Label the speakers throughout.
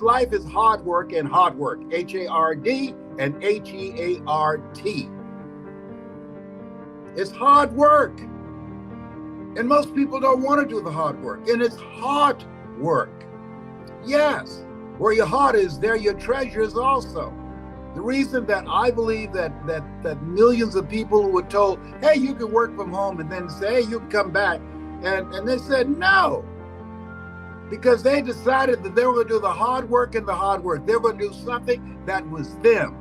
Speaker 1: Life is hard work and hard work. Hard and Heart. It's hard work. And most people don't want to do the hard work. And it's hard work. Yes, where your heart is, there your treasure is also. The reason that I believe that millions of people were told, hey, you can work from home, and then say, hey, you can come back. And they said no. Because they decided that they were going to do the hard work and the hard work. They were going to do something that was them.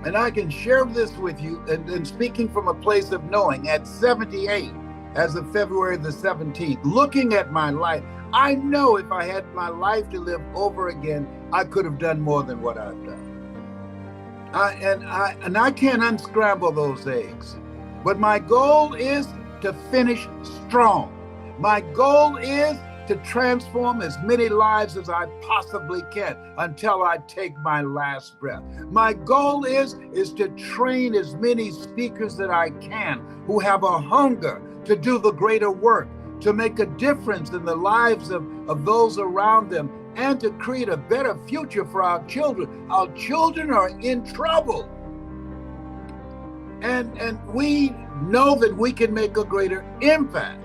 Speaker 1: And I can share this with you, and speaking from a place of knowing, at 78, as of February the 17th, looking at my life, I know if I had my life to live over again, I could have done more than what I've done. I can't unscramble those eggs. But my goal is to finish strong. My goal is to transform as many lives as I possibly can until I take my last breath. My goal is to train as many speakers that I can who have a hunger to do the greater work, to make a difference in the lives of those around them, and to create a better future for our children. Our children are in trouble. And we know that we can make a greater impact.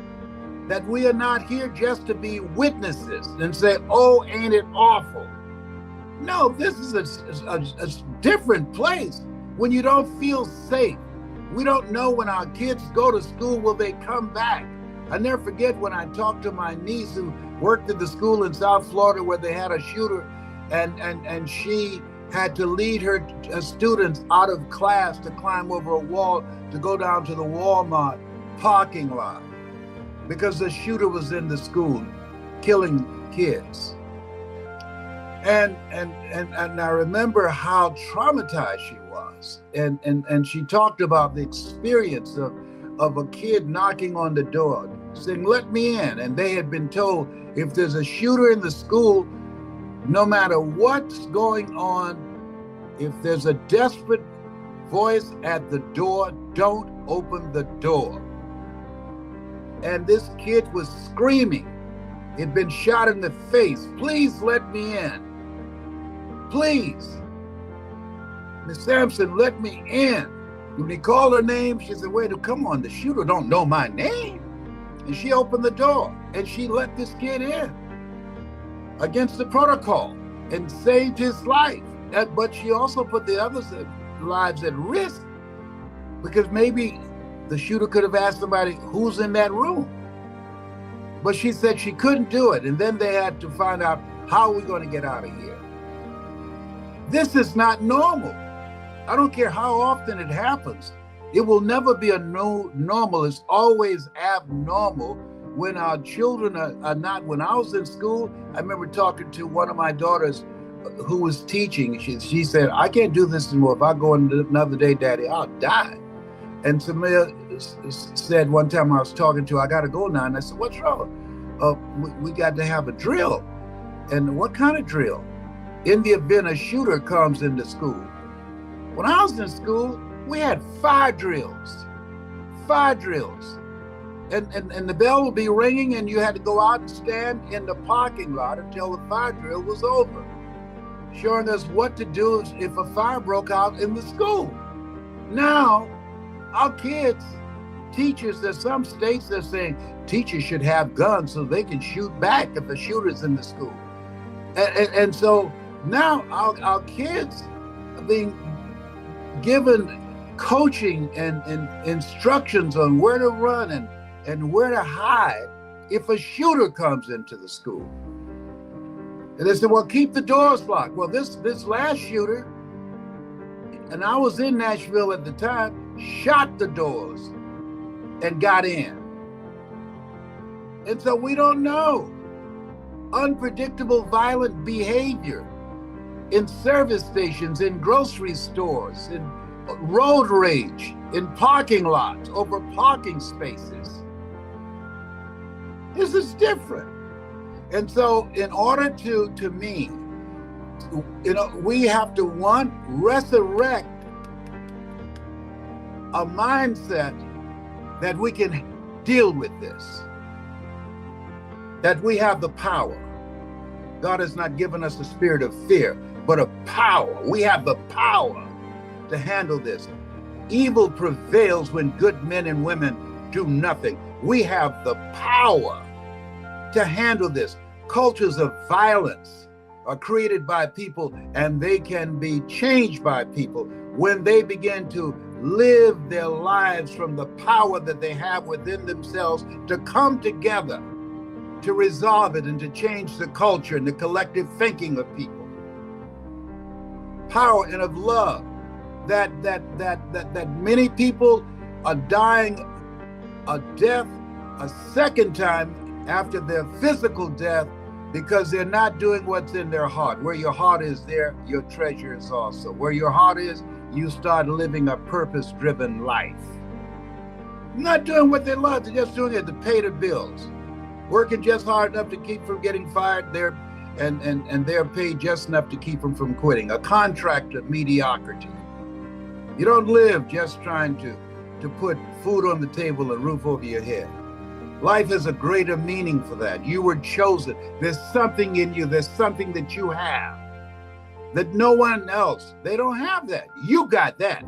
Speaker 1: That we are not here just to be witnesses and say, oh, ain't it awful? No, this is a different place when you don't feel safe. We don't know when our kids go to school, will they come back? I never forget when I talked to my niece who worked at the school in South Florida where they had a shooter, and she had to lead her students out of class to climb over a wall to go down to the Walmart parking lot, because the shooter was in the school killing kids. And I remember how traumatized she was. And she talked about the experience of a kid knocking on the door, saying, let me in. And they had been told, if there's a shooter in the school, no matter what's going on, if there's a desperate voice at the door, don't open the door. And this kid was screaming. He'd been shot in the face. Please let me in. Please. Miss Sampson, let me in. When he called her name, she said, wait, come on, the shooter don't know my name. And she opened the door and she let this kid in against the protocol and saved his life. But she also put the others' lives at risk, because maybe the shooter could have asked somebody who's in that room. But she said she couldn't do it. And then they had to find out, how are we going to get out of here? This is not normal. I don't care how often it happens. It will never be a normal. It's always abnormal when our children are not. When I was in school, I remember talking to one of my daughters who was teaching. She said, I can't do this anymore. If I go another day, Daddy, I'll die. And Samia said one time I was talking to her, I got to go now. And I said, what's wrong? We got to have a drill. And what kind of drill? In the event a shooter comes into school. When I was in school, we had fire drills. Fire drills. And the bell would be ringing and you had to go out and stand in the parking lot until the fire drill was over, showing us what to do if a fire broke out in the school. Now, our kids, teachers, there's some states that are saying teachers should have guns so they can shoot back if a shooter's in the school. And so now our kids are being given coaching and instructions on where to run and where to hide if a shooter comes into the school. And they said, well, keep the doors locked. Well, this last shooter, and I was in Nashville at the time, shot the doors and got in. And so we don't know. Unpredictable violent behavior in service stations, in grocery stores, in road rage, in parking lots, over parking spaces. This is different. And so in order to me, we have to, one, resurrect a mindset that we can deal with this, that we have the power, God has not given us a spirit of fear, but of power. We have the power to handle this. Evil prevails when good men and women do nothing. We have the power to handle this. Cultures of violence are created by people, and they can be changed by people when they begin to live their lives from the power that they have within themselves to come together to resolve it and to change the culture and the collective thinking of people. Power and of love. That many people are dying a death a second time after their physical death because they're not doing what's in their heart. Where your heart is, there your treasure is also. Where your heart is, you start living a purpose-driven life. Not doing what they love, they're just doing it to pay the bills. Working just hard enough to keep from getting fired, and they're paid just enough to keep them from quitting. A contract of mediocrity. You don't live just trying to put food on the table and a roof over your head. Life has a greater meaning for that. You were chosen. There's something in you. There's something that you have that no one else, they don't have that. You got that.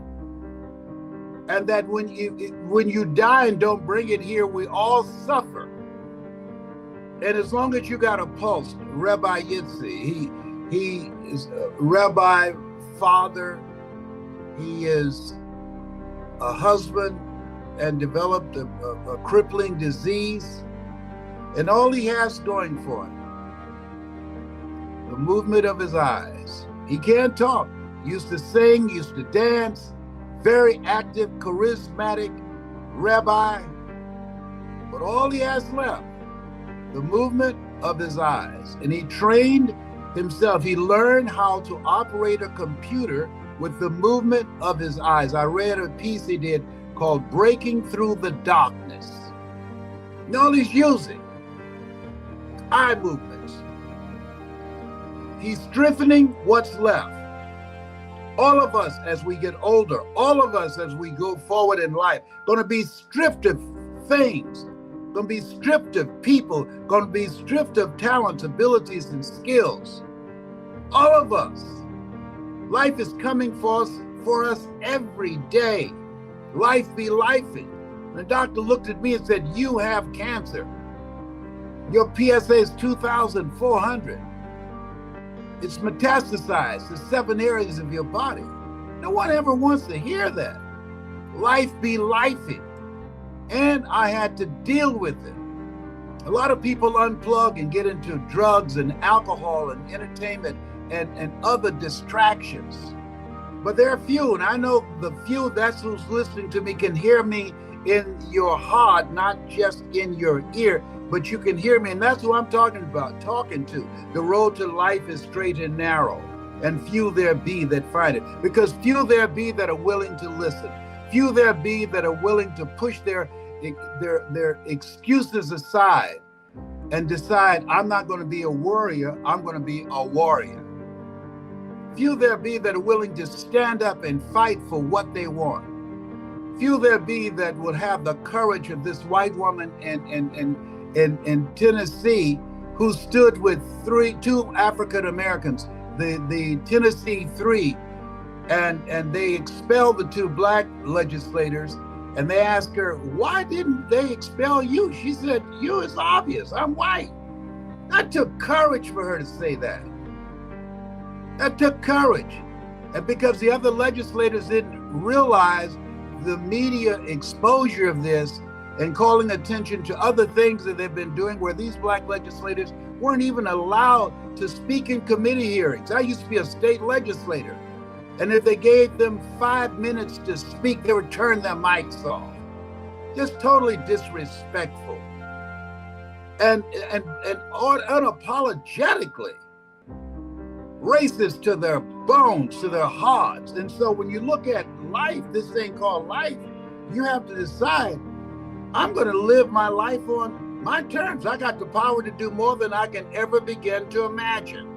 Speaker 1: And that when you die and don't bring it here, we all suffer. And as long as you got a pulse, Rabbi Yitzi, he is a rabbi, father. He is a husband and developed a crippling disease. And all he has going for him, the movement of his eyes. He can't talk. Used to sing, used to dance, very active, charismatic rabbi. But all he has left, the movement of his eyes. And he trained himself. He learned how to operate a computer with the movement of his eyes. I read a piece he did called Breaking Through the Darkness. And all he's using, eye movements. He's strengthening what's left. All of us as we get older, all of us as we go forward in life, going to be stripped of things, going to be stripped of people, going to be stripped of talents, abilities, and skills. All of us. Life is coming for us every day. Life be lifing. The doctor looked at me and said, "You have cancer. Your PSA is 2,400. It's metastasized to 7 areas of your body." No one ever wants to hear that. Life be lifing. And I had to deal with it. A lot of people unplug and get into drugs and alcohol and entertainment and other distractions. But there are few, and I know the few that's who's listening to me can hear me in your heart, not just in your ear, but you can hear me, and that's who I'm talking to. The road to life is straight and narrow, and few there be that find it. Because few there be that are willing to listen. Few there be that are willing to push their excuses aside and decide, I'm not going to be a worrier, I'm going to be a warrior. Few there be that are willing to stand up and fight for what they want. Few there be that will have the courage of this white woman in Tennessee who stood with two African Americans, the Tennessee Three, and they expelled the 2 black legislators. And they asked her, "Why didn't they expel you?" She said, "You, it's obvious, I'm white." That took courage for her to say that. That took courage. And because the other legislators didn't realize the media exposure of this and calling attention to other things that they've been doing, where these black legislators weren't even allowed to speak in committee hearings. I used to be a state legislator. And if they gave them 5 minutes to speak, they would turn their mics off. Just totally disrespectful. And unapologetically racist to their bones, to their hearts. And so when you look at life, this thing called life, you have to decide, I'm going to live my life on my terms. I got the power to do more than I can ever begin to imagine.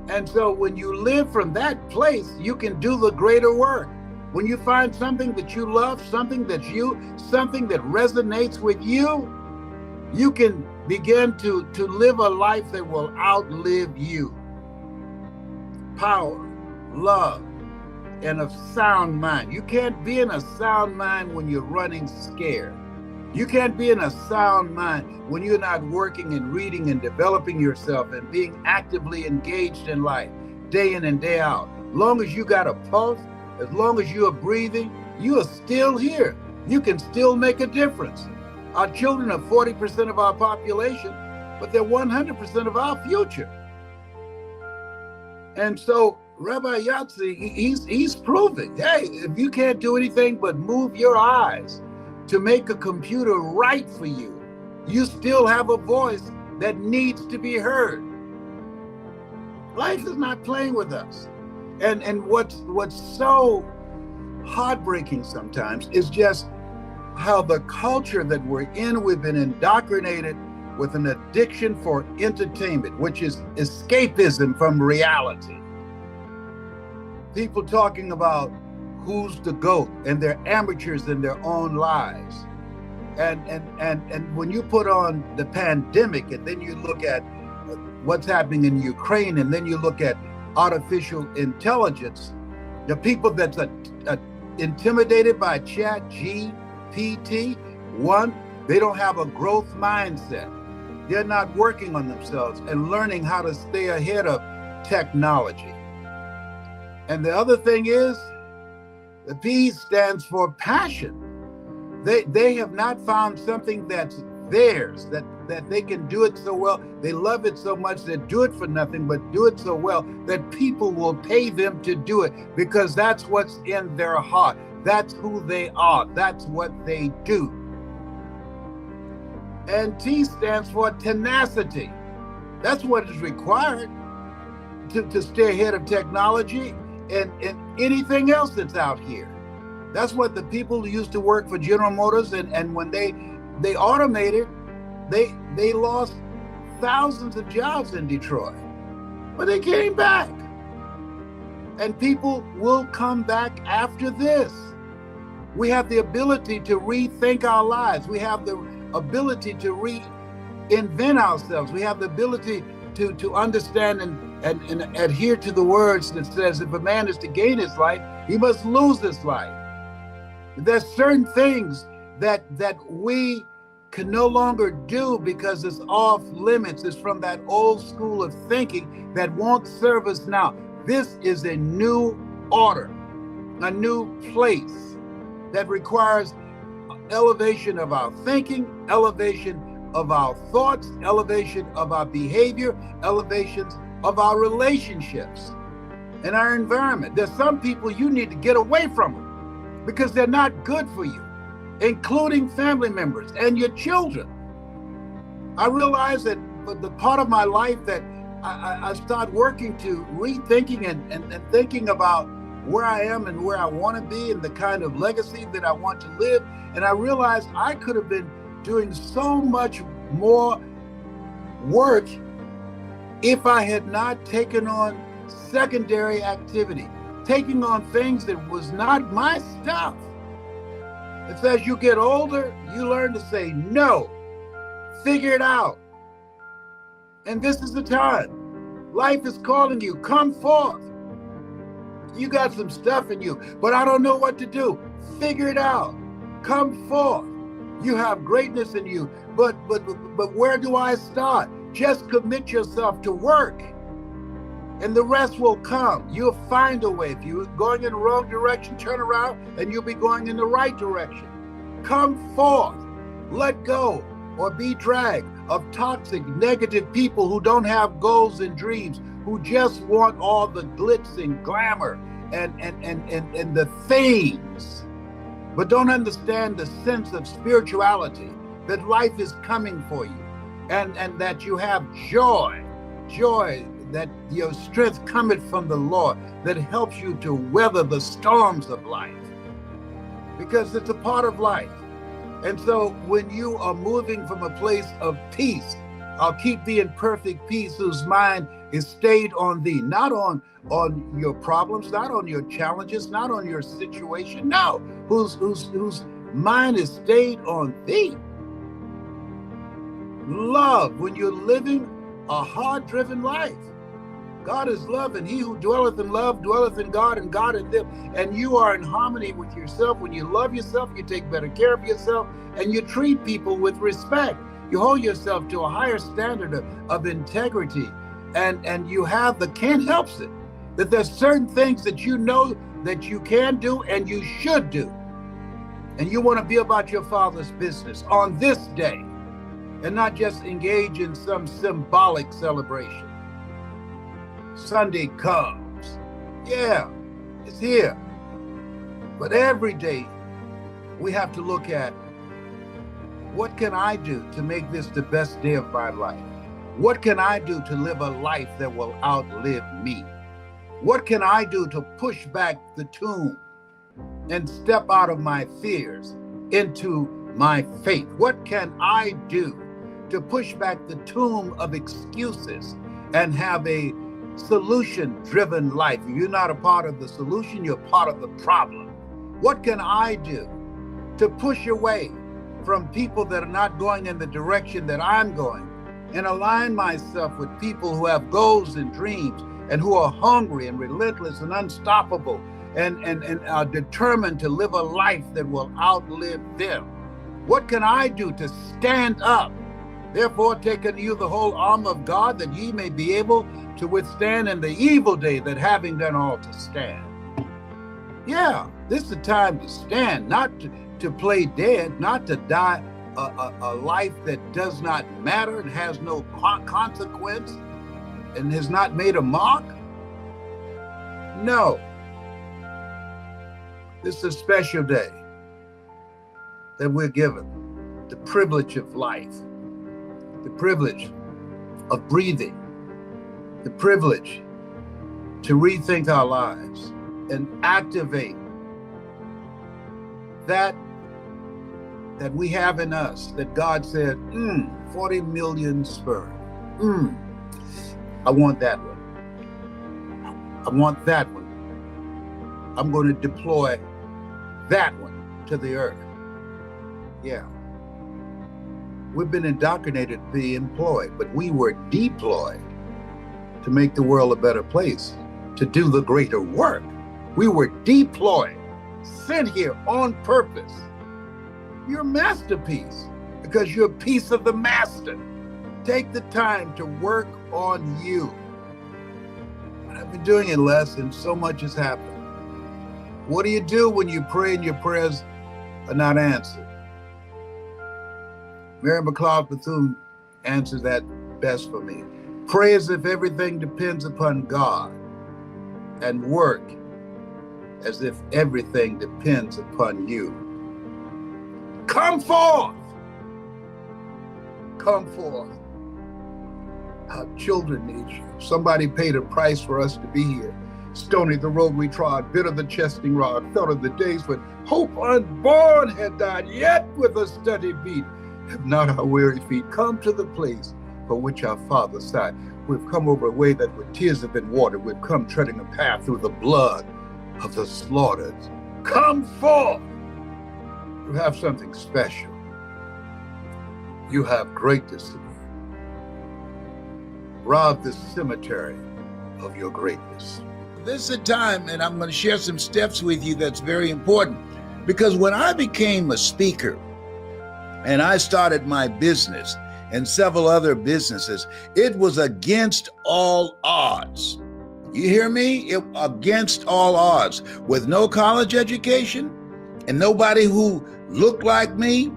Speaker 1: And so when you live from that place, you can do the greater work. When you find something that you love, something that resonates with you, You can begin to live a life that will outlive you. Power, love, and a sound mind. You can't be in a sound mind when you're running scared. You can't be in a sound mind when you're not working and reading and developing yourself and being actively engaged in life, day in and day out. As long as you got a pulse, as long as you are breathing, you are still here. You can still make a difference. Our children are 40% of our population, but they're 100% of our future. And so Rabbi Yahtzee, he's proving, hey, if you can't do anything but move your eyes to make a computer right for you, you still have a voice that needs to be heard. Life is not playing with us. And what's so heartbreaking sometimes is just how the culture that we're in, we've been indoctrinated with an addiction for entertainment, which is escapism from reality. People talking about who's the GOAT, and they're amateurs in their own lives. And when you put on the pandemic, and then you look at what's happening in Ukraine, and then you look at artificial intelligence, the people that's intimidated by ChatGPT, one, they don't have a growth mindset. They're not working on themselves and learning how to stay ahead of technology. And the other thing is, the P stands for passion. They have not found something that's theirs, that they can do it so well. They love it so much, they do it for nothing, but do it so well that people will pay them to do it because that's what's in their heart. That's who they are. That's what they do. And T stands for tenacity. That's what is required to stay ahead of technology and anything else that's out here. That's what the people who used to work for General Motors, and when they automated, they lost thousands of jobs in Detroit, but they came back. And people will come back after this. We have the ability to rethink our lives. We have the ability to reinvent ourselves. We have the ability to understand and adhere to the words that says, if a man is to gain his life, he must lose his life. There's certain things that we can no longer do because it's off limits. It's from that old school of thinking that won't serve us now. This is a new order, a new place that requires elevation of our thinking, elevation of our thoughts, elevation of our behavior, elevations of our relationships and our environment. There's some people you need to get away from them because they're not good for you, including family members and your children. I realized that the part of my life that I start working to rethinking and thinking about where I am and where I want to be and the kind of legacy that I want to live. And I realized I could have been doing so much more work if I had not taken on secondary activity, taking on things that was not my stuff. It's as you get older, you learn to say no, figure it out. And this is the time. Life is calling you, come forth. You got some stuff in you, but I don't know what to do. Figure it out. Come forth. You have greatness in you, but where do I start? Just commit yourself to work, and the rest will come. You'll find a way. If you're going in the wrong direction, turn around, and you'll be going in the right direction. Come forth. Let go or be dragged of toxic, negative people who don't have goals and dreams, who just want all the glitz and glamour and the things, but don't understand the sense of spirituality, that life is coming for you, and that you have joy, that your strength cometh from the Lord, that helps you to weather the storms of life, because it's a part of life. And so when you are moving from a place of peace, I'll keep thee in perfect peace, whose mind is stayed on thee, not on your problems, not on your challenges, not on your situation, no, whose mind is stayed on thee. love, when you're living a heart-driven life. God is love, and he who dwelleth in love dwelleth in God, and God in them. And you are in harmony with yourself. When you love yourself, you take better care of yourself, and you treat people with respect. You hold yourself to a higher standard of integrity, and you have the can't helps it, that there's certain things that you know that you can do and you should do. And you want to be about your Father's business on this day, and not just engage in some symbolic celebration. Sunday comes. Yeah, it's here. But every day we have to look at, what can I do to make this the best day of my life? What can I do to live a life that will outlive me? What can I do to push back the tomb and step out of my fears into my faith? What can I do to push back the tomb of excuses and have a solution-driven life? You're not a part of the solution, you're part of the problem. What can I do to push away from people that are not going in the direction that I'm going, and align myself with people who have goals and dreams, and who are hungry and relentless and unstoppable, and are determined to live a life that will outlive them? What can I do to stand up? Therefore, take unto you the whole armor of God, that ye may be able to withstand in the evil day, that having done all to stand. Yeah, this is the time to stand, not to play dead, not to die a life that does not matter and has no consequence and has not made a mark. No. This is a special day that we're given, the privilege of life, the privilege of breathing, the privilege to rethink our lives and activate that we have in us, that God said, 40 million sperm. I want that one. I want that one. I'm going to deploy that one to the earth. Yeah. We've been indoctrinated to be employed, but we were deployed to make the world a better place, to do the greater work. We were deployed, sent here on purpose. You're a masterpiece because you're a piece of the master. Take the time to work on you. I've been doing it less, and so much has happened. What do you do when you pray and your prayers are not answered? Mary McLeod Bethune answers that best for me. Pray as if everything depends upon God, and work as if everything depends upon you. Come forth! Come forth. Our children need you. Somebody paid a price for us to be here. Stony the road we trod, bitter the chesting rod, thought of the days when hope unborn had died, yet with a steady beat have not our weary feet come to the place for which our father sighed. We've come over a way that with tears have been watered. We've come treading a path through the blood of the slaughtered. Come forth. You have something special. You have greatness in you. Rob this cemetery of your greatness. This is a time, and I'm going to share some steps with you that's very important, because when I became a speaker and I started my business and several other businesses, it was against all odds. You hear me? Against all odds. With no college education and nobody who looked like me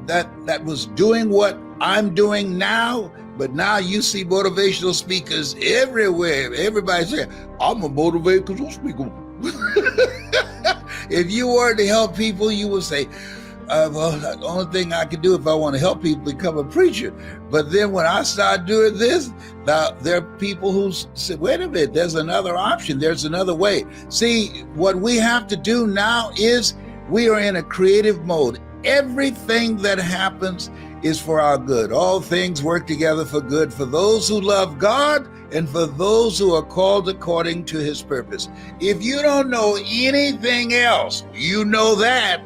Speaker 1: that was doing what I'm doing now. But now you see motivational speakers everywhere. Everybody saying, I'm a motivational speaker. If you were to help people, you would say, well, the only thing I can do if I want to help people is become a preacher. But then when I start doing this, now there are people who say, wait a minute, there's another option. There's another way. See, what we have to do now is we are in a creative mode. Everything that happens is for our good. All things work together for good for those who love God and for those who are called according to his purpose. If you don't know anything else, you know that.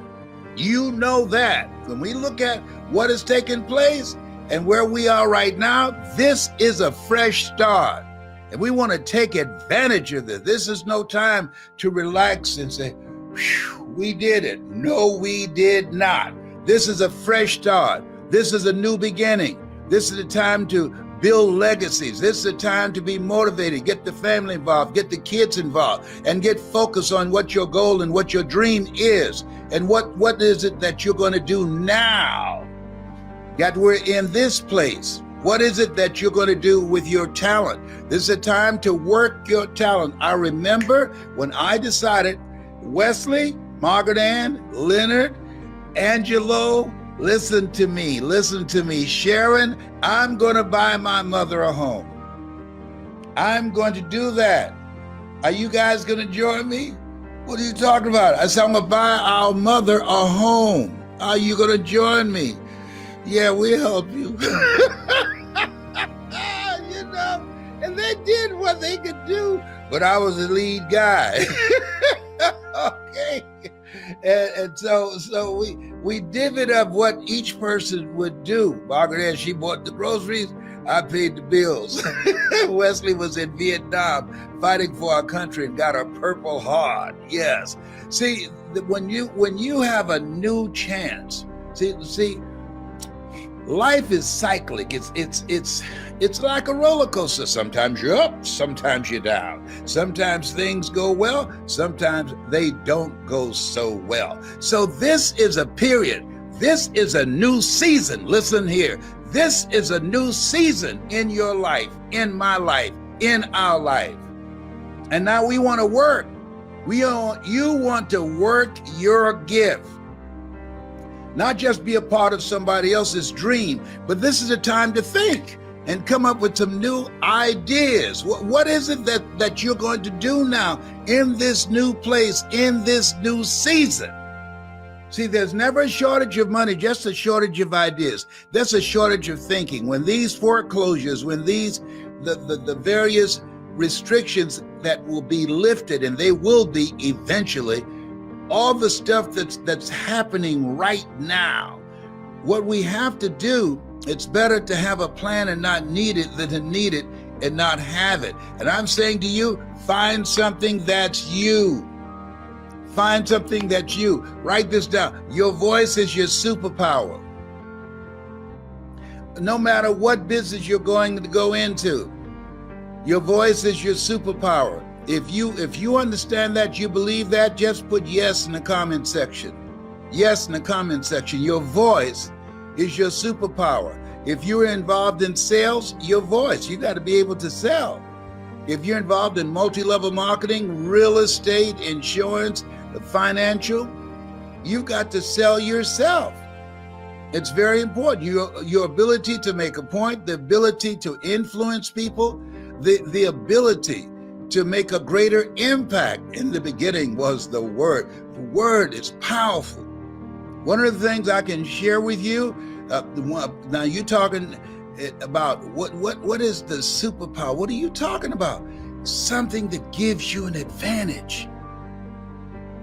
Speaker 1: You know that. When we look at what has taken place, And where we are right now, this is a fresh start. And we want to take advantage of this. This is no time to relax and say, we did it. No, we did not. This is a fresh start. This is a new beginning. This is the time to build legacies. This is the time to be motivated, get the family involved, get the kids involved, and get focused on what your goal and what your dream is. And what is it that you're going to do now that we're in this place? What is it that you're going to do with your talent? This is a time to work your talent. I remember when I decided, Wesley, Margaret Ann, Leonard, Angelo, listen to me. Sharon, I'm going to buy my mother a home. I'm going to do that. Are you guys going to join me? What are you talking about? I said, I'm going to buy our mother a home. Are you going to join me? Yeah, we'll help you. And they did what they could do, but I was the lead guy. Okay. And so we divvied up what each person would do. Margaret Ann, she bought the groceries. I paid the bills. Wesley was in Vietnam fighting for our country and got a Purple Heart. Yes. See, when you have a new chance, see, life is cyclic. It's like a roller coaster. Sometimes you're up, sometimes you're down. Sometimes things go well, sometimes they don't go so well. So this is a period. This is a new season. Listen here. This is a new season in your life, in my life, in our life. And now we want to work. You want to work your gift. Not just be a part of somebody else's dream, but this is a time to think and come up with some new ideas. What is it that you're going to do now in this new place, in this new season? See, there's never a shortage of money, just a shortage of ideas. There's a shortage of thinking. When these foreclosures, when the various restrictions that will be lifted, and they will be eventually, all the stuff that's happening right now, what we have to do, it's better to have a plan and not need it than to need it and not have it. And I'm saying to you, find something that's you. Find something that's you. Write this down. Your voice is your superpower. No matter what business you're going to go into, your voice is your superpower. If you understand that, you believe that, just put yes in the comment section. Yes in the comment section. Your voice is your superpower. If you're involved in sales, your voice, you got to be able to sell. If you're involved in multi-level marketing, real estate, insurance, financial, you've got to sell yourself. It's very important. Your ability to make a point, the ability to influence people, the ability to make a greater impact. In the beginning was the Word. The Word is powerful. One of the things I can share with you, now you're talking about what is the superpower? What are you talking about? Something that gives you an advantage.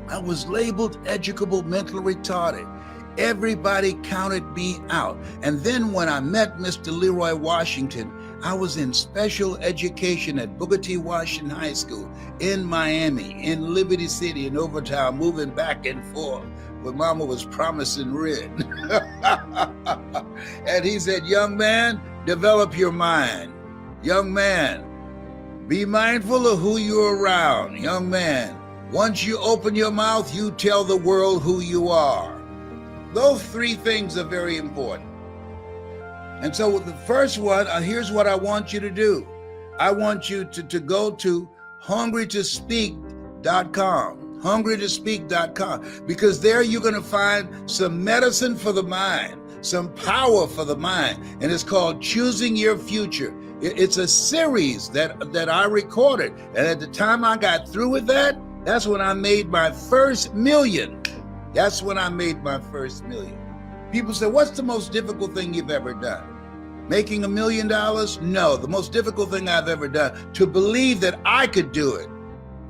Speaker 1: I was labeled educable, mentally retarded. Everybody counted me out. And then when I met Mr. Leroy Washington, I was in special education at Booker T. Washington High School in Miami, in Liberty City, in Overtown, moving back and forth, where Mama was promising rent. And he said, young man, develop your mind. Young man, be mindful of who you're around. Young man, once you open your mouth, you tell the world who you are. Those three things are very important. And so with the first one, here's what I want you to do. I want you to go to hungrytospeak.com, hungrytospeak.com, because there you're going to find some medicine for the mind, some power for the mind, and it's called Choosing Your Future. It's a series that I recorded, and at the time I got through with that, that's when I made my first million. That's when I made my first million. People say, what's the most difficult thing you've ever done? Making $1 million? No, the most difficult thing I've ever done, to believe that I could do it.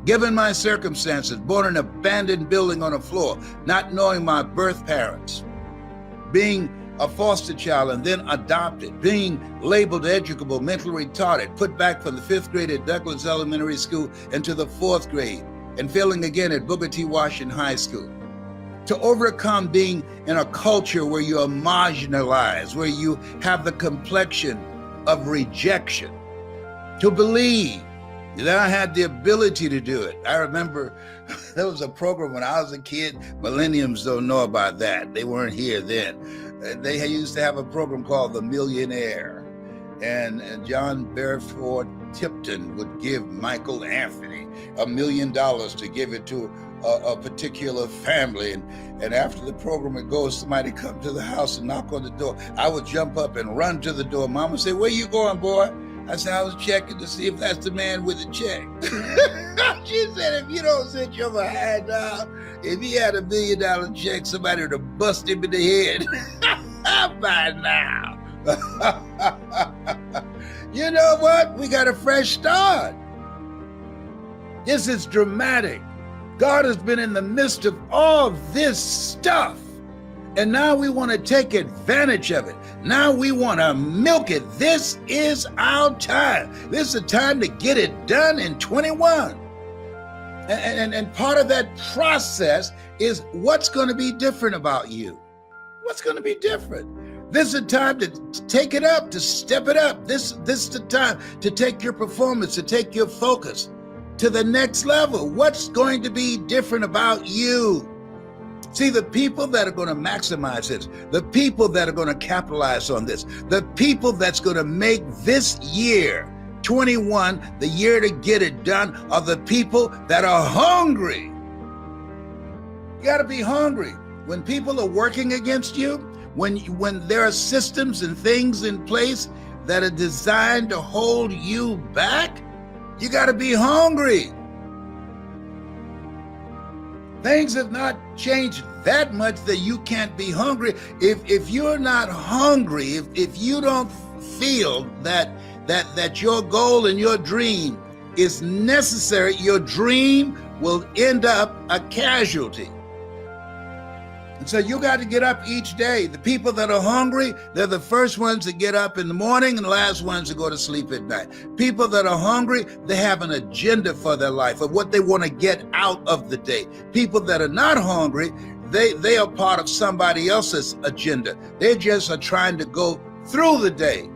Speaker 1: Given my circumstances, born in an abandoned building on a floor, not knowing my birth parents, being a foster child and then adopted, being labeled educable, mentally retarded, put back from the 5th grade at Douglas Elementary School into the 4th grade, and failing again at Booker T. Washington High School. To overcome being in a culture where you are marginalized, where you have the complexion of rejection. To believe that I had the ability to do it. I remember there was a program when I was a kid. Millenniums don't know about that. They weren't here then. They used to have a program called The Millionaire. And John Beresford Tipton would give Michael Anthony $1 million to give it to a particular family. And after the program would go, somebody come to the house and knock on the door. I would jump up and run to the door. Mama would say, "Where you going, boy?" I said, "I was checking to see if that's the man with the check." She said, "If you don't sit your behind down, if he had $1 million check, somebody would have busted him in the head by now." You know what? We got a fresh start. This is dramatic. God has been in the midst of all this stuff. And now we want to take advantage of it. Now we want to milk it. This is our time. This is the time to get it done in 21. And part of that process is what's going to be different about you. What's going to be different? This is the time to take it up, to step it up. This is the time to take your performance, to take your focus to the next level. What's going to be different about you? See, the people that are going to maximize this, the people that are going to capitalize on this, the people that's going to make this year, 21, the year to get it done, are the people that are hungry. You got to be hungry. When people are working against you, when there are systems and things in place that are designed to hold you back, you got to be hungry. Things have not changed that much that you can't be hungry. If you're not hungry, if you don't feel that your goal and your dream is necessary, your dream will end up a casualty. And so you got to get up each day. The people that are hungry, they're the first ones to get up in the morning and the last ones to go to sleep at night. People that are hungry, they have an agenda for their life of what they want to get out of the day. People that are not hungry, they are part of somebody else's agenda. They just are trying to go through the day.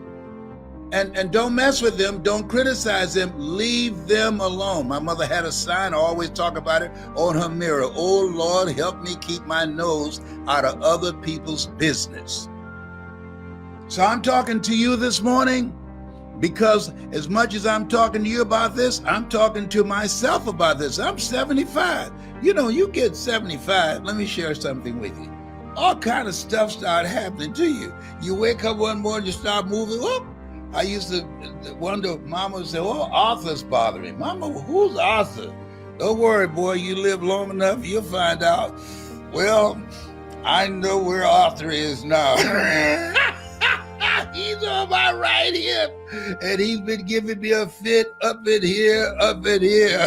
Speaker 1: And don't mess with them. Don't criticize them. Leave them alone. My mother had a sign, I always talk about it, on her mirror. "Oh, Lord, help me keep my nose out of other people's business." So I'm talking to you this morning because as much as I'm talking to you about this, I'm talking to myself about this. I'm 75. You know, you get 75, let me share something with you. All kind of stuff start happening to you. You wake up one morning, you start moving. Oh, I used to wonder, Mama would say, "Oh, Arthur's bothering me." Mama, who's Arthur? Don't worry, boy, you live long enough, you'll find out. Well, I know where Arthur is now. He's on my right hip, and he's been giving me a fit up in here, up in here.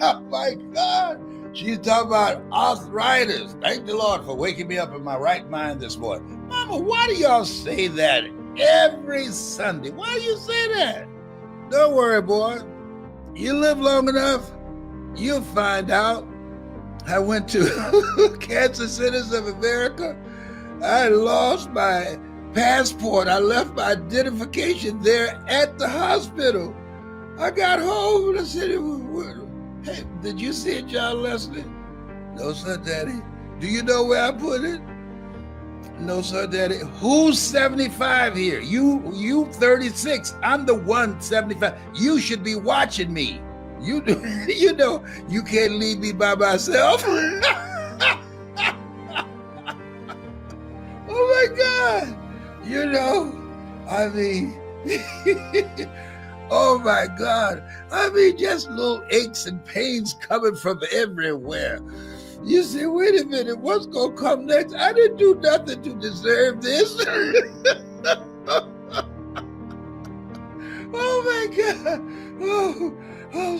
Speaker 1: Oh my God. She's talking about arthritis. Thank the Lord for waking me up in my right mind this morning. Mama, why do y'all say that every Sunday? Why do you say that? Don't worry, boy. You live long enough, you'll find out. I went to Cancer Centers of America. I lost my passport. I left my identification there at the hospital. I got home and I said, "Hey, did you see it, John Leslie?" "No, sir, Daddy." "Do you know where I put it?" "No, sir, Daddy." "Who's 75 here? You 36. I'm the one 75. You should be watching me. You know, you can't leave me by myself." Oh my God. You know, I mean, oh my God. I mean, just little aches and pains coming from everywhere. You say, "Wait a minute, what's going to come next? I didn't do nothing to deserve this." Oh my God. Oh,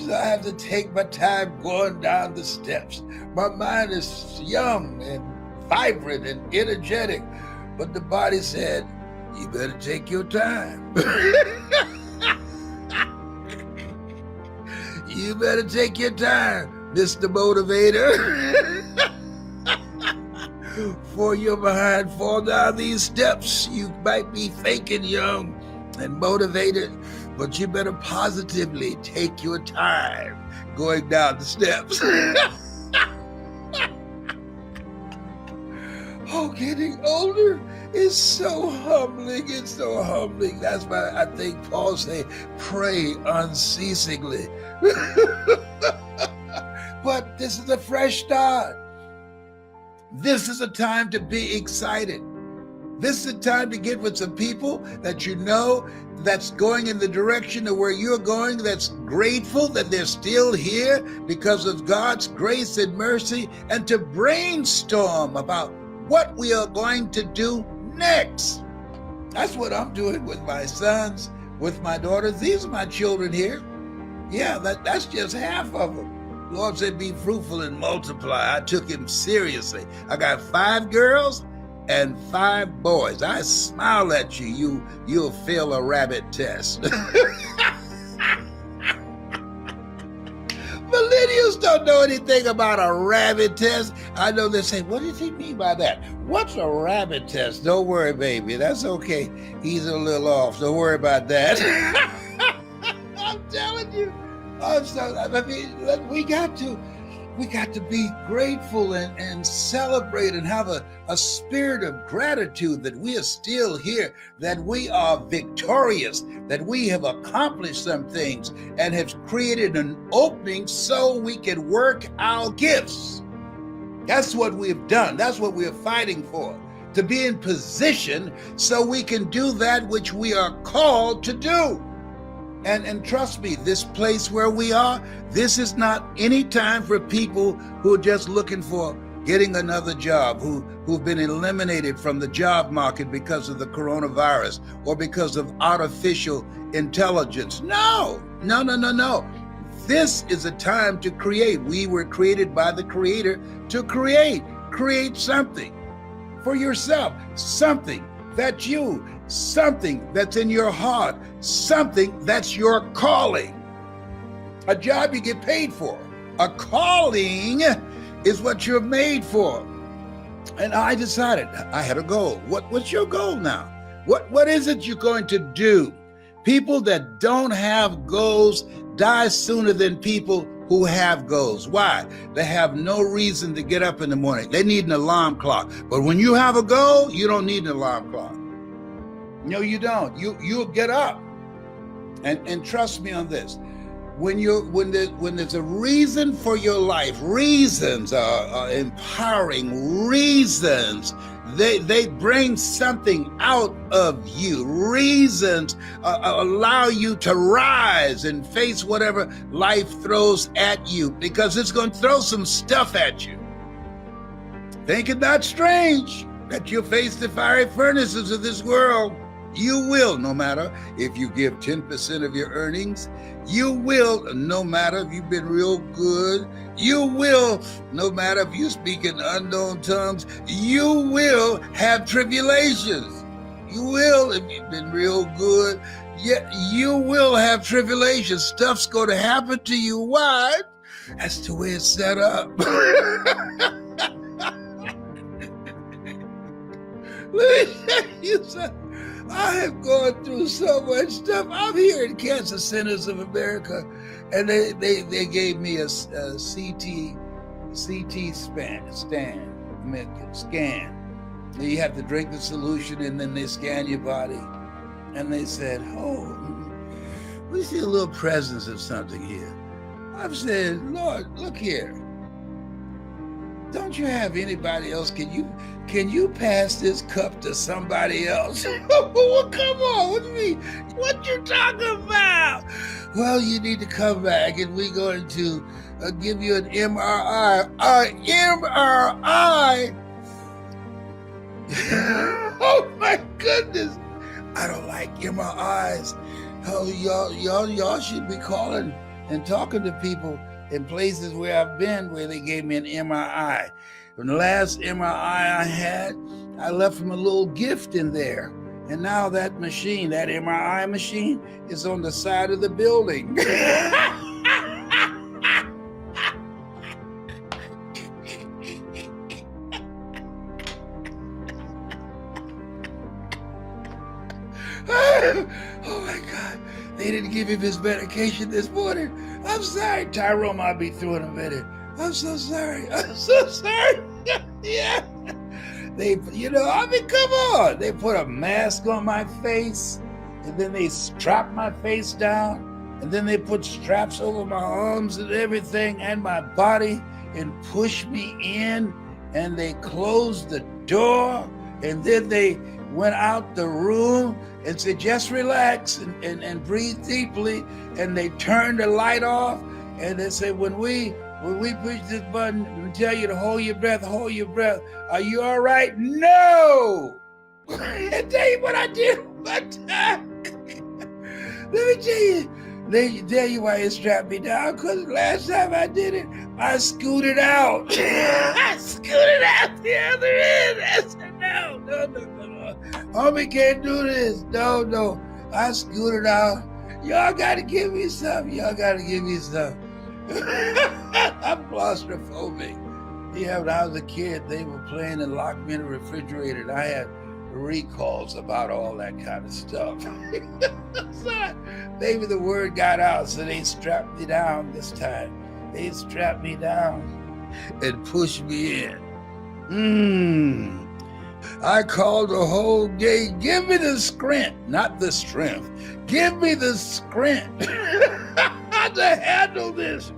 Speaker 1: so I have to take my time going down the steps. My mind is young and vibrant and energetic. But the body said, you better take your time. You better take your time, Mr. Motivator. For you're behind, fall down these steps. You might be thinking young and motivated, but you better positively take your time going down the steps. Oh, getting older is so humbling. It's so humbling. That's why I think Paul say, pray unceasingly. But this is a fresh start. This is a time to be excited. This is a time to get with some people that you know that's going in the direction of where you're going, that's grateful that they're still here because of God's grace and mercy, and to brainstorm about what we are going to do next. That's what I'm doing with my sons, with my daughters. These are my children here. Yeah, that's just half of them. The Lord said, be fruitful and multiply. I took him seriously. I got 5 girls and 5 boys. I smile at you, you'll fail a rabbit test. Millennials don't know anything about a rabbit test. I know they say, what does he mean by that? What's a rabbit test? Don't worry, baby. That's okay. He's a little off. Don't worry about that. I'm telling you. We got to be grateful and celebrate and have a spirit of gratitude that we are still here, that we are victorious, that we have accomplished some things and have created an opening so we can work our gifts. That's what we've done. That's what we're fighting for, to be in position so we can do that which we are called to do. And trust me, this place where we are, this is not any time for people who are just looking for getting another job, who've been eliminated from the job market because of the coronavirus or because of artificial intelligence. No. This is a time to create. We were created by the Creator to create something for yourself, something that's you, something that's in your heart, something that's your calling. A job you get paid for. A calling is what you're made for. And I decided, I had a goal. What's your goal now? What is it you're going to do? People that don't have goals die sooner than people who have goals. Why? They have no reason to get up in the morning. They need an alarm clock. But when you have a goal, you don't need an alarm clock. No, you don't. You'll get up. And trust me on this. When there's a reason for your life, reasons are empowering reasons. They bring something out of you. Reasons allow you to rise and face whatever life throws at you, because it's going to throw some stuff at you. Think it not strange that you'll face the fiery furnaces of this world. You will, no matter if you give 10% of your earnings. You will, no matter if you've been real good. You will, no matter if you speak in unknown tongues. You will have tribulations. You will, if you've been real good. Yeah, you will have tribulations. Stuff's going to happen to you. Why? That's the way it's set up. Let me tell you something. I have gone through so much stuff. I'm here in Cancer Centers of America, and they gave me a CT scan. You have to drink the solution, and then they scan your body. And they said, oh, we see a little presence of something here. I've said, Lord, look here. Don't you have anybody else? Can you pass this cup to somebody else? Well, come on, what do you mean? What you talking about? Well, you need to come back, and we're going to give you an MRI. MRI? Oh my goodness! I don't like MRIs. Oh, y'all should be calling and talking to people in places where I've been, where they gave me an MRI. From the last MRI I had, I left him a little gift in there. And now that machine, that MRI machine, is on the side of the building. Oh my God, they didn't give him his medication this morning. I'm sorry, Tyrone, I'll be through in a minute. I'm so sorry. I'm so sorry. Yeah. Come on. They put a mask on my face, and then they strap my face down, and then they put straps over my arms and everything and my body and push me in, and they closed the door, and then they went out the room and said, just relax and breathe deeply. And they turned the light off, and they said, when we push this button, we tell you to hold your breath, hold your breath. Are you all right? No! I tell you what I did one time. Let me tell you why it strapped me down, because last time I did it, I scooted out. I scooted out the other end. I said, no. Homie can't do this. No. I scooted out. Y'all got to give me some. I'm claustrophobic. Yeah, when I was a kid, they were playing and locked me in a refrigerator, and I had recalls about all that kind of stuff. So maybe the word got out, so they strapped me down this time. They strapped me down and pushed me in. I called the whole game. Give me the script, not the strength. Give me the script to handle this.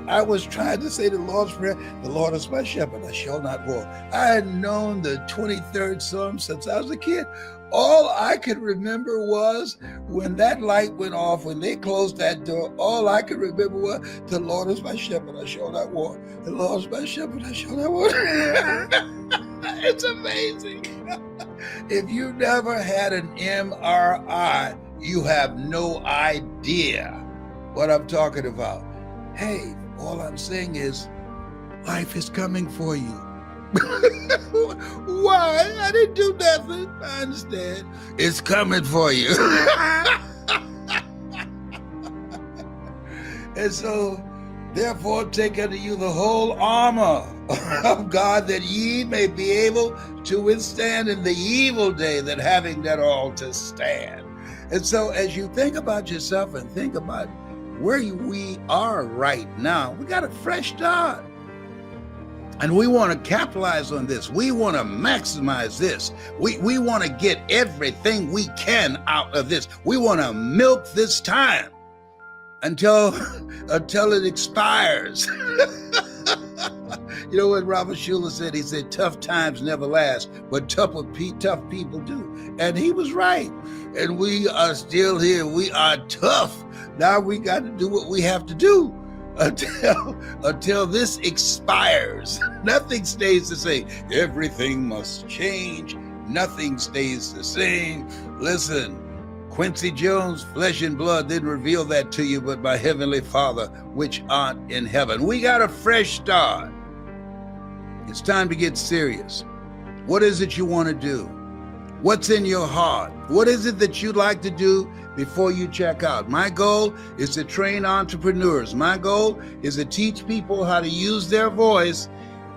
Speaker 1: I was trying to say the Lord's Prayer, the Lord is my shepherd, I shall not want. I had known the 23rd Psalm since I was a kid. All I could remember was when that light went off, when they closed that door, all I could remember was, the Lord is my shepherd, I shall not want. The Lord is my shepherd, I shall not want. It's amazing. If you never had an MRI, you have no idea what I'm talking about. Hey, all I'm saying is, life is coming for you. Why? I didn't do nothing. I understand. It's coming for you. And so, therefore, take unto you the whole armor of God, that ye may be able to withstand in the evil day, that having done all to stand. And so, as you think about yourself and think about where we are right now, we got a fresh start. And we want to capitalize on this. We want to maximize this. We want to get everything we can out of this. We want to milk this time until it expires. You know what Robert Schuller said? He said, tough times never last, but tough people do. And he was right. And we are still here. We are tough. Now we got to do what we have to do until this expires. Nothing stays the same. Everything must change. Nothing stays the same. Listen, Quincy Jones, flesh and blood didn't reveal that to you, but my heavenly Father, which art in heaven. We got a fresh start. It's time to get serious. What is it you want to do? What's in your heart? What is it that you'd like to do before you check out? My goal is to train entrepreneurs. My goal is to teach people how to use their voice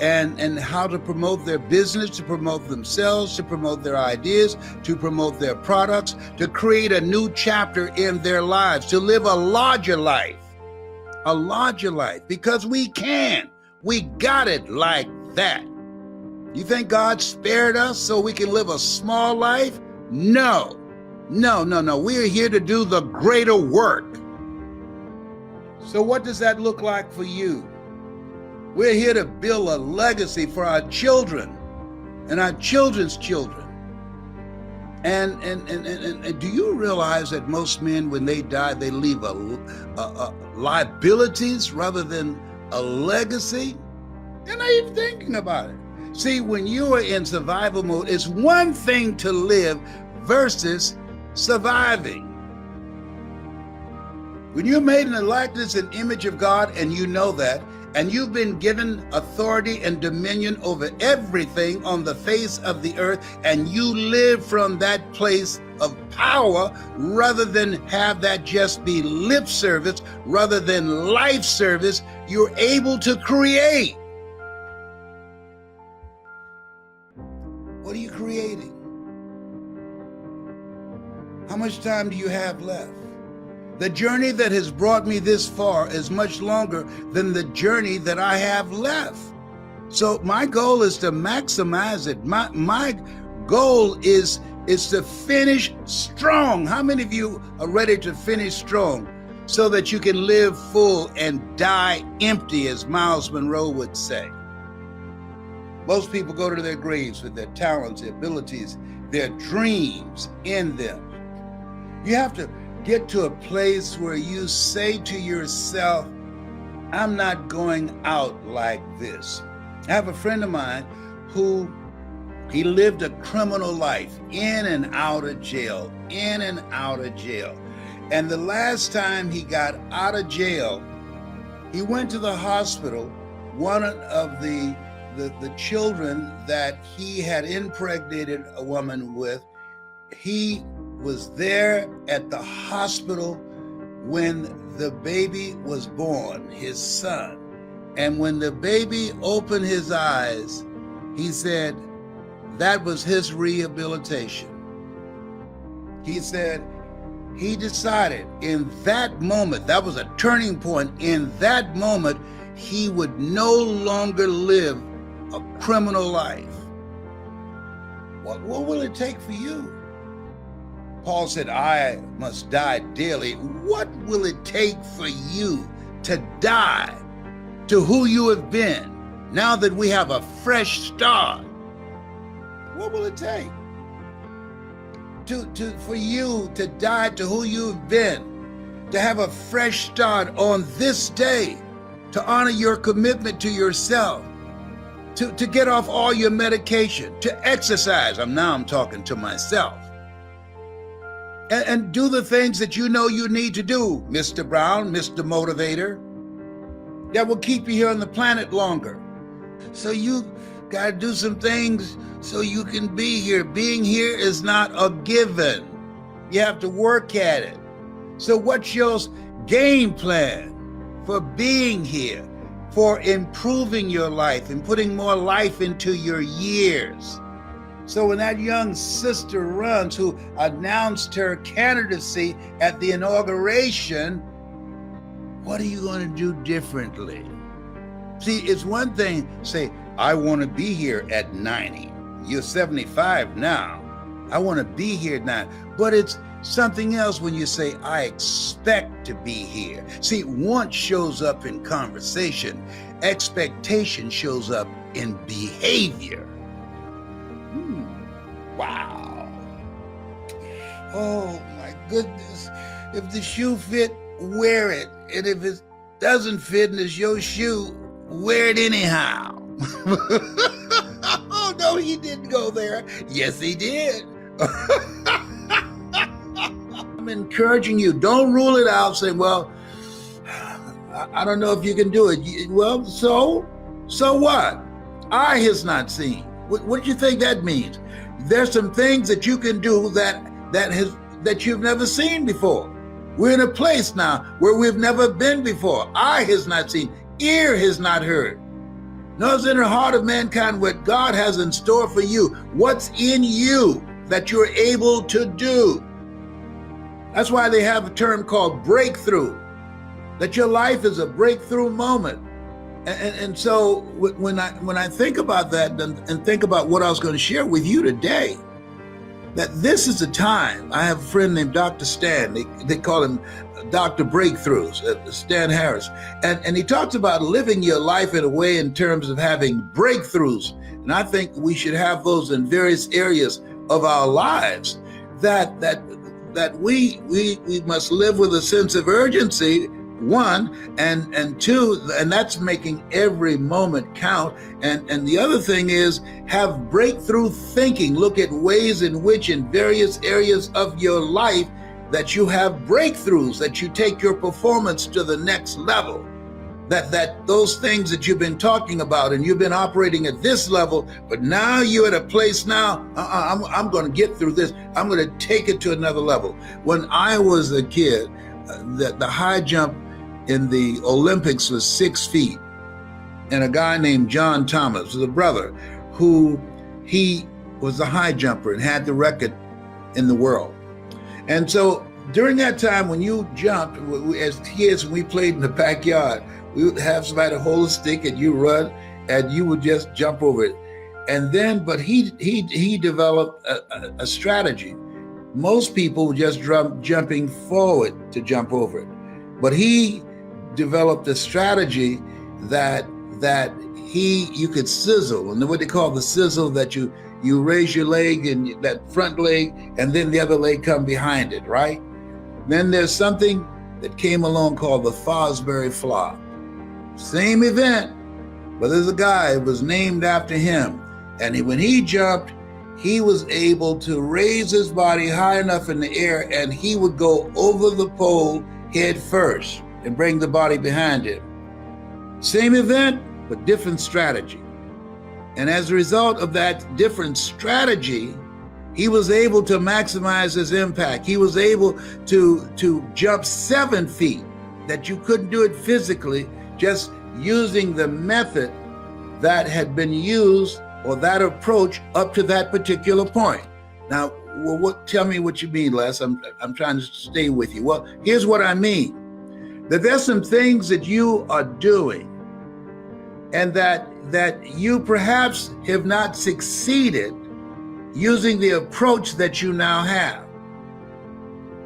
Speaker 1: and how to promote their business, to promote themselves, to promote their ideas, to promote their products, to create a new chapter in their lives, to live a larger life, because we can. We got it like that. You think God spared us so we can live a small life? No. We are here to do the greater work. So what does that look like for you? We're here to build a legacy for our children and our children's children. And do you realize that most men, when they die, they leave a liabilities rather than a legacy? They're not even thinking about it. See, when you are in survival mode, it's one thing to live versus surviving. When you're made in the likeness and image of God, and you know that, and you've been given authority and dominion over everything on the face of the earth, and you live from that place of power rather than have that just be lip service, rather than life service, you're able to create. What are you creating? How much time do you have left? The journey that has brought me this far is much longer than the journey that I have left. So my goal is to maximize it. My goal is to finish strong. How many of you are ready to finish strong so that you can live full and die empty, as Miles Monroe would say? Most people go to their graves with their talents, their abilities, their dreams in them. You have to get to a place where you say to yourself, I'm not going out like this. I have a friend of mine who he lived a criminal life, in and out of jail, in and out of jail. And the last time he got out of jail, he went to the hospital. One of the children that he had impregnated a woman with, he was there at the hospital when the baby was born, his son. And when the baby opened his eyes, he said that was his rehabilitation. He said he decided in that moment, that was a turning point, in that moment, he would no longer live a criminal life. What will it take for you? Paul said, I must die daily. What will it take for you to die to who you have been now that we have a fresh start? What will it take for you to die to who you've been, to have a fresh start on this day, to honor your commitment to yourself, to get off all your medication, to exercise? I'm talking to myself. And do the things that you know you need to do, Mr. Brown, Mr. Motivator, that will keep you here on the planet longer. So you got to do some things so you can be here. Being here is not a given. You have to work at it. So what's your game plan for being here, for improving your life and putting more life into your years? So when that young sister runs, who announced her candidacy at the inauguration, what are you going to do differently? See, it's one thing to say, I want to be here at 90. You're 75 now. I want to be here now. But it's something else when you say, I expect to be here. See, want shows up in conversation. Expectation shows up in behavior. Wow. Oh my goodness. If the shoe fit, wear it. And if it doesn't fit and it's your shoe, wear it anyhow. Oh no, he didn't go there. Yes, he did. I'm encouraging you, don't rule it out saying, well, I don't know if you can do it. Well, so what? Eye has not seen. What do you think that means? There's some things that you can do that you've never seen before. We're in a place now where we've never been before. Eye has not seen, ear has not heard. Nor is in the heart of mankind what God has in store for you. What's in you that you're able to do? That's why they have a term called breakthrough, that your life is a breakthrough moment. And so when I think about that and think about what I was going to share with you today, that this is a time. I have a friend named Dr. Stan. They call him Dr. Breakthroughs, Stan Harris. And he talks about living your life in a way in terms of having breakthroughs. And I think we should have those in various areas of our lives, that we must live with a sense of urgency, one, and two, and that's making every moment count. And the other thing is have breakthrough thinking. Look at ways in which in various areas of your life that you have breakthroughs, that you take your performance to the next level. that those things that you've been talking about and you've been operating at this level, but now you're at a place now, I'm going to get through this. I'm going to take it to another level. When I was a kid, the high jump in the Olympics was 6 feet. And a guy named John Thomas was a brother who he was a high jumper and had the record in the world. And so during that time when you jumped, as kids, when we played in the backyard, we would have somebody hold a stick and you run and you would just jump over it. And then, but he developed a strategy. Most people were just jumping forward to jump over it. But he developed a strategy that you could sizzle, and what they call the sizzle, that you raise your leg and that front leg, and then the other leg come behind it, right? Then there's something that came along called the Fosbury flop. Same event, but there's a guy, it was named after him. And when he jumped, he was able to raise his body high enough in the air, and he would go over the pole head first and bring the body behind him. Same event, but different strategy. And as a result of that different strategy, he was able to maximize his impact. He was able to jump 7 feet that you couldn't do it physically, just using the method that had been used or that approach up to that particular point. Now, tell me what you mean, Les. I'm trying to stay with you. Well, here's what I mean. That there's some things that you are doing and that you perhaps have not succeeded using the approach that you now have.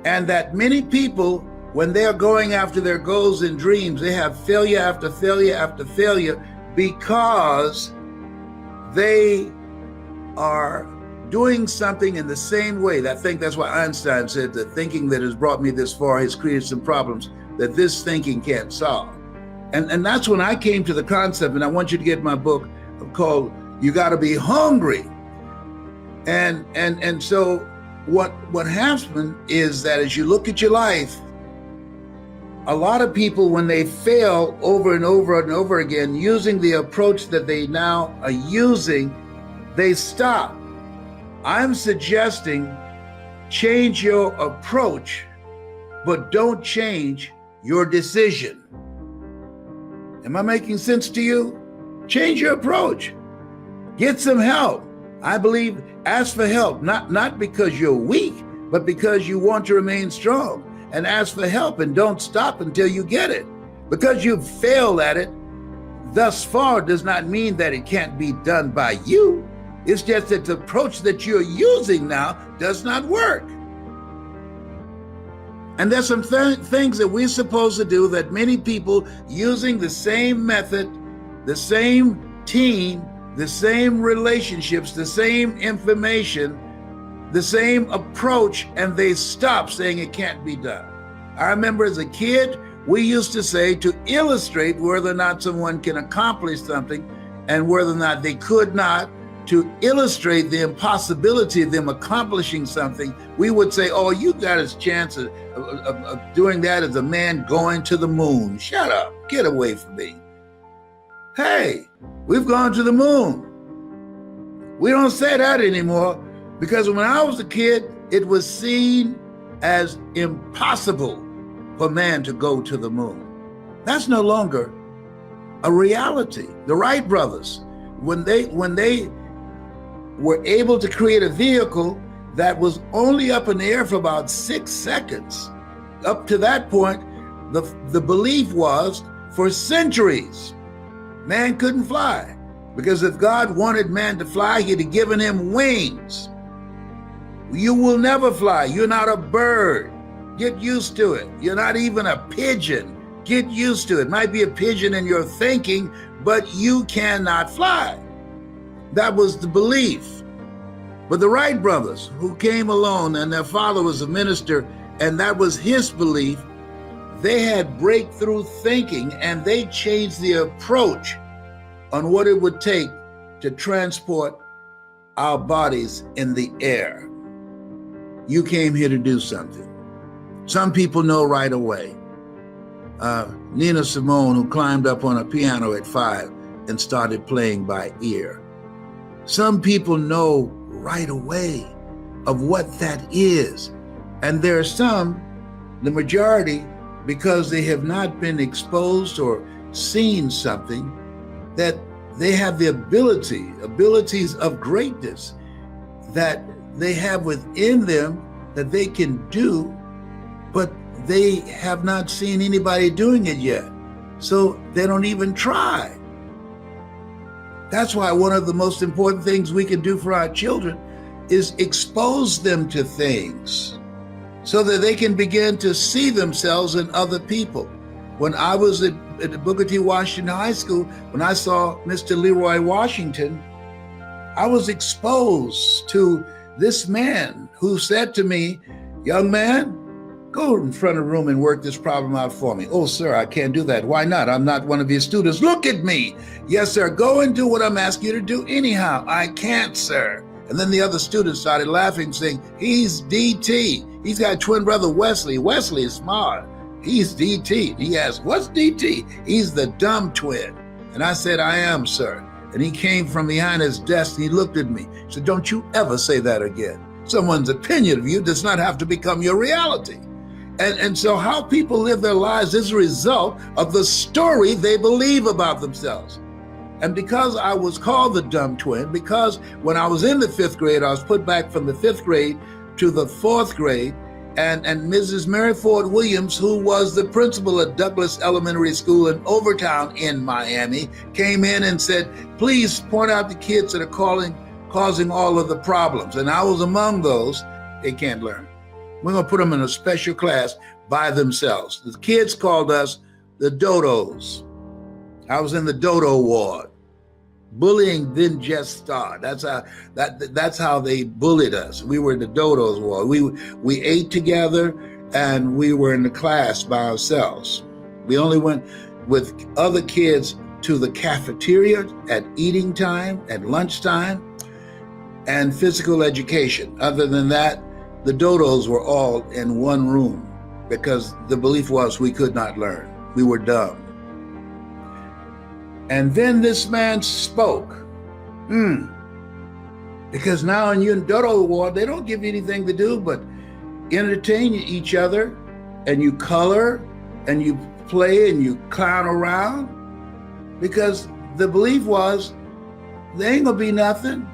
Speaker 1: And that many people, when they're going after their goals and dreams, they have failure after failure after failure because they are doing something in the same way. I think that's why Einstein said the thinking that has brought me this far has created some problems that this thinking can't solve. And that's when I came to the concept, and I want you to get my book called You Gotta Be Hungry. And so what happened is that as you look at your life, a lot of people, when they fail over and over and over again using the approach that they now are using, they stop. I'm suggesting change your approach, but don't change your decision. Am I making sense to you? Change your approach. Get some help. I believe ask for help, not because you're weak, but because you want to remain strong. And ask for help and don't stop until you get it. Because you've failed at it thus far does not mean that it can't be done by you. It's just that the approach that you're using now does not work. And there's some things that we're supposed to do that many people using the same method, the same team, the same relationships, the same information, the same approach, and they stop saying it can't be done. I remember as a kid, we used to say to illustrate whether or not someone can accomplish something and whether or not they could not, to illustrate the impossibility of them accomplishing something, we would say, oh, you got a chance of doing that as a man going to the moon. Shut up, get away from me. Hey, we've gone to the moon. We don't say that anymore because when I was a kid, it was seen as impossible for man to go to the moon. That's no longer a reality. The Wright brothers, when they were able to create a vehicle that was only up in the air for about 6 seconds. Up to that point, the belief was for centuries, man couldn't fly. Because if God wanted man to fly, he'd have given him wings. You will never fly. You're not a bird. Get used to it. You're not even a pigeon. Get used to it. Might be a pigeon in your thinking, but you cannot fly. That was the belief. But the Wright brothers, who came along and their father was a minister, and that was his belief, they had breakthrough thinking and they changed the approach on what it would take to transport our bodies in the air. You came here to do something. Some people know right away. Nina Simone, who climbed up on a piano at 5 and started playing by ear. Some people know right away of what that is. And there are some, the majority, because they have not been exposed or seen something, that they have the abilities of greatness that they have within them that they can do, but they have not seen anybody doing it yet. So they don't even try. That's why one of the most important things we can do for our children is expose them to things so that they can begin to see themselves in other people. When I was at Booker T. Washington High School, when I saw Mr. Leroy Washington, I was exposed to this man who said to me, "Young man, go in front of the room and work this problem out for me." "Oh, sir, I can't do that." "Why not?" "I'm not one of your students." "Look at me." "Yes, sir, go and do what I'm asking you to do anyhow." "I can't, sir." And then the other students started laughing, saying, "He's DT. He's got a twin brother, Wesley. Wesley is smart. He's DT." He asked, "What's DT?" "He's the dumb twin." And I said, "I am, sir." And he came from behind his desk and he looked at me. He said, "Don't you ever say that again. Someone's opinion of you does not have to become your reality." And so how people live their lives is a result of the story they believe about themselves. And because I was called the dumb twin, because when I was in the 5th grade, I was put back from the 5th grade to the 4th grade, and Mrs. Mary Ford Williams, who was the principal at Douglas Elementary School in Overtown in Miami, came in and said, "Please point out the kids that are causing all of the problems." And I was among those. They can't learn. We're going to put them in a special class by themselves. The kids called us the Dodos. I was in the Dodo ward. Bullying didn't just start. That's how they bullied us. We were in the Dodos ward. We ate together and we were in the class by ourselves. We only went with other kids to the cafeteria at eating time, at lunchtime, and physical education. Other than that, the Dodos were all in one room because the belief was we could not learn. We were dumb. And then this man spoke. Because now in your Dodo ward, they don't give you anything to do but entertain each other, and you color and you play and you clown around, because the belief was there ain't gonna be nothing.